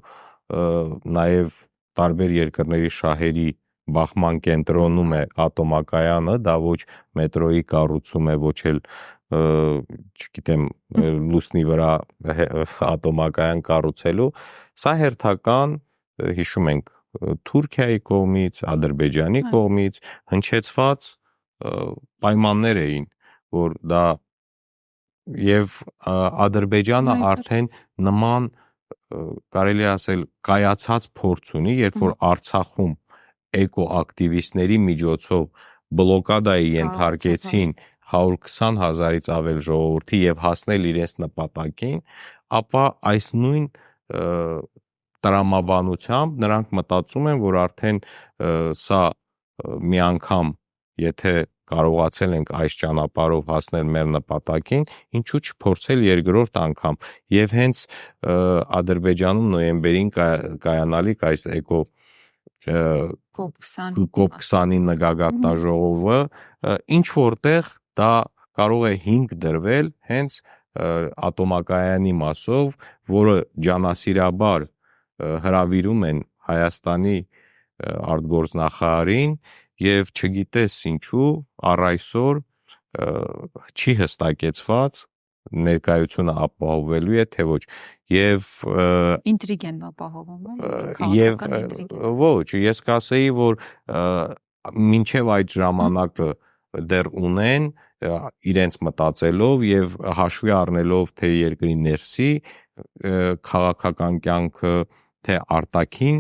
նաեւ տարբեր երկրների շահերի բախման կենտրոնում է ատոմակայանը, դա ոչ մետրոյի կառուցում է, ոչ էլ չգիտեմ լուսնի վրա ատոմակայան կառուցելու, սա հերթական, հիշում ենք, Թուրքիայի կողմից, Ադրբեջանի կողմից հնչեցված պայմաններ էին, որ դա եւ Ադրբեջանը արդեն նման կարելի ասել կայացած փորձ ունի, երբ որ Արցախում էկոակտիվիստների միջոցով բլոկադայի ենթարկեցին 120,000-ից ավել ժողովրդի եւ հասնել իրենց նպատակին, ապա այս նույն տրամաբանությամբ նրանք մտածում են, որ արդեն սա մի անգամ, եթե կարողացել ենք այս ճանապարհով հասնել մեր նպատակին, ինչու չփորձել երկրորդ անգամ, եւ հենց Ադրբեջանում նոյեմբերին կայանալիք այս COP20 նգագատնաժողովը ինչ որտեղ դա կարող է հիմք դրվել հենց ատոմակայանի մասով, որը ջանասիրաբար հրավիրում են Հայաստանի արտգործնախարարին եւ չգիտես ինչու առ այսօր չի հստակեցված ներկայությունը ապահովելու է թե ոչ եւ ինտրիգ են ապահովում եւ ոչ ես կասեի որ մինչեւ այդ ժամանակը դեռ ունեն իրենց մտածելով եւ հաշվի առնելով թե երկրի ներսի քաղաքական կյանքը թե արտաքին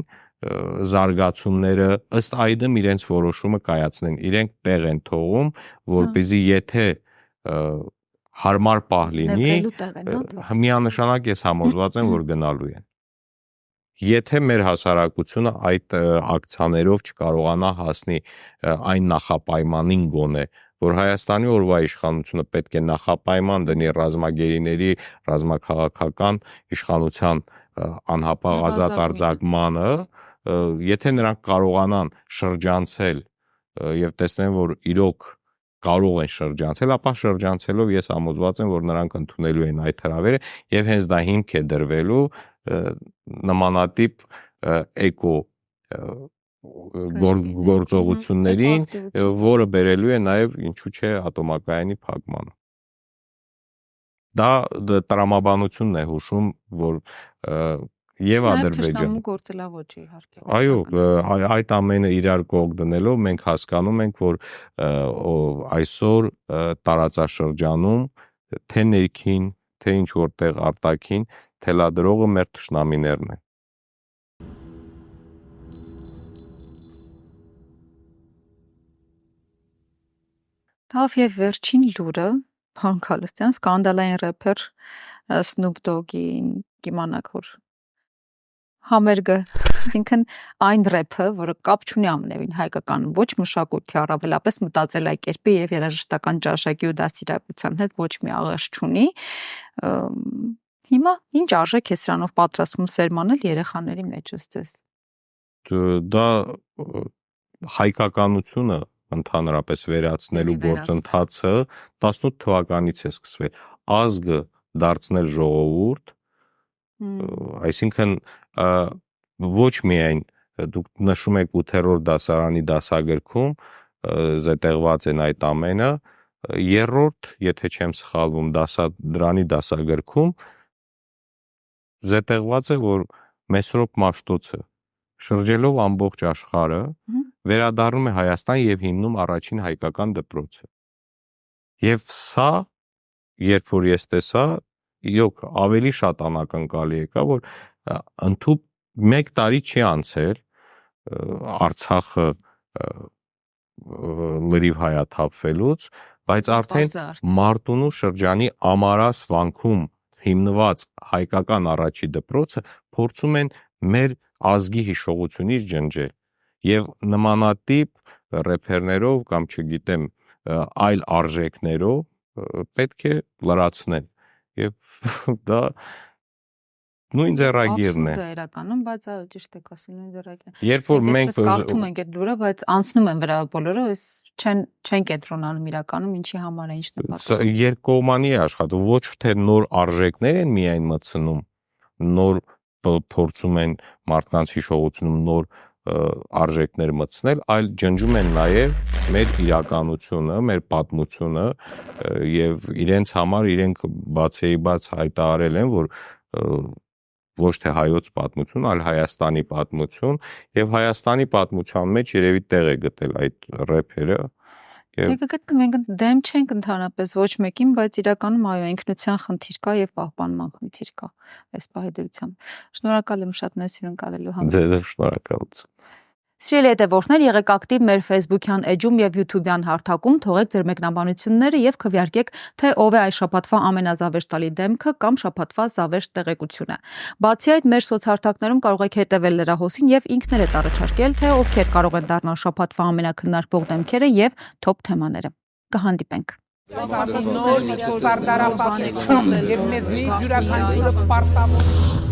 զարգացումները ըստ այդմ իրենց որոշումը կայացնեն իրենք տեղ են թողում որպեսզի եթե հարմար պահ լինի, միանշանակ ես համոզված եմ, որ գնալու են։ Եթե մեր հասարակությունը այդ ակցիաներով չկարողանա հասնի այն նախապայմանին գոնե, որ Հայաստանի օրվա իշխանությունը պետք է նախապայման դնի ռազմագերիների, ռազմաքաղաքական իշխանության անհապաղ ազատ արձակմանը, եթե նրանք կարողանան շրջանցել եւ տեսնեն, որ իրոք կարող են շրջանցել, ապա շրջանցելով ես համոզված եմ, որ նրանք ընդունելու են այդ հրավերը եւ հենց դա հիմք է դրվելու նմանատիպ էկո գործողություններին, որը բերելու է նաև ինչու՞ չէ ատոմակայանի փակմանը։ Դա տրամաբանությունն է հուշում, որ եւ Ադրբեջանը գործելավոճ իհարկե։ Այո, այդ ամենը իրար կողմ դնելով մենք հասկանում ենք, որ այսօր տարածաշրջանում թե ներքին, թե ինչ որտեղ արտաքին թելադրողը մեր թշնամիներն են։ Թավ եւ վերջին լուրը, պարոն Քալստյան, սկանդալային рэփեր Snoop Dogg-ին կիմանաք, որ համերգը, այսինքն այն рэփը, որը կապ չունի ամենևին հայկական ոչ մշակույթի, առավելապես մտածելակերպի եւ երաժշտական ճաշակի ու դաստիարակության հետ ոչ մի աղերս չունի, հիմա ինչ արժեք է սրանով պատրաստվում սերմանել երեխաների մեջ ըստ ձեզ։ Դա հայկականությունը ընդհանրապես վերացնելու գործընթացը 18 թվականից է սկսվել, ազգը դարձնել ժողովուրդ, այսինքն ոչ միայն դուք նշում եք 8-րդ դասարանի դասագրքում զետեղված են այդ ամենը, երրորդ, եթե չեմ սխալվում, դրանի դասագրքում զետեղված է, որ Մեսրոպ Մաշտոցը շրջելով ամբողջ աշխարհը վերադառնում է Հայաստան եւ հիմնում առաջին հայկական դպրոցը։ Եվ սա, երբ որ ես տեսա, իրոք ավելի շատ անակնկալի եկա, որ ընդհուպ 1 տարի չի անցել Արցախը լրիվ հայաթափվելուց, բայց արդեն Մարտունու շրջանի Ամարաս վանքում հիմնված հայկական առաջի դպրոցը փորձում են մեր ազգի հիշողությունից ջնջել եւ նմանատիպ рэփերներով կամ չգիտեմ այլ արժեքներով պետք է լրացնել եւ դա նույն ձեռագիրն է։ Դա իրականում, բայց այո, ճիշտ եք ասում, նույն ձեռագիրն է։ Երբ որ մենք կարդում ենք այդ լուրը, բայց անցնում են վրա բոլորը, չեն կենտրոնանում իրականում ինչի համար է, ինչ նպատակով։ Երկկողմանի է աշխատում, ոչ թե նոր արժեքներ են միայն մտցնում, նոր փորձում են մարդկանց հիշողությունում նոր արժեքներ մտցնել, այլ ջնջում են նաև մեր իրականությունը, մեր պատմությունը եւ իրենց համար իրենք բացեի բաց հայտարարել են, որ ոչ թե հայոց պատմություն, այլ Հայաստանի պատմություն եւ Հայաստանի պատմության մեջ երևի տեղ է գտել այդ рэփերը։ Մենք դեմ չենք ընդհանրապես ոչ մեկին, բայց իրականում այո, ինքնության խնդիր կա եւ պահպանման խնդիր կա այս պահի դրությամբ։ Շնորհակալ եմ շատ մեզ հյուրընկալելու համար։ Ձեզ շնորհակալություն։ Սիրելի հետևորդներ, եղեք ակտիվ մեր Facebook-յան էջում եւ YouTube-յան հարթակում, թողեք ձեր մեկնաբանությունները եւ քվեարկեք, թե ով է այս շաբաթվա ամենազավեշտալի դեմքը կամ շաբաթվա զավեշտ տեղեկությունը։ Բացի այդ, մեր սոցհարթակներում կարող եք հետևել լրահոսին եւ ինքներդ առաջարկել, թե ովքեր կարող են դառնալ շաբաթվա ամենակննարկվող դեմքերը եւ թոփ թեմաները։ Կհանդիպենք։ Նոր սարդարապաշտություն եւ մեզնից յուրաքանչյուրը պարտավոր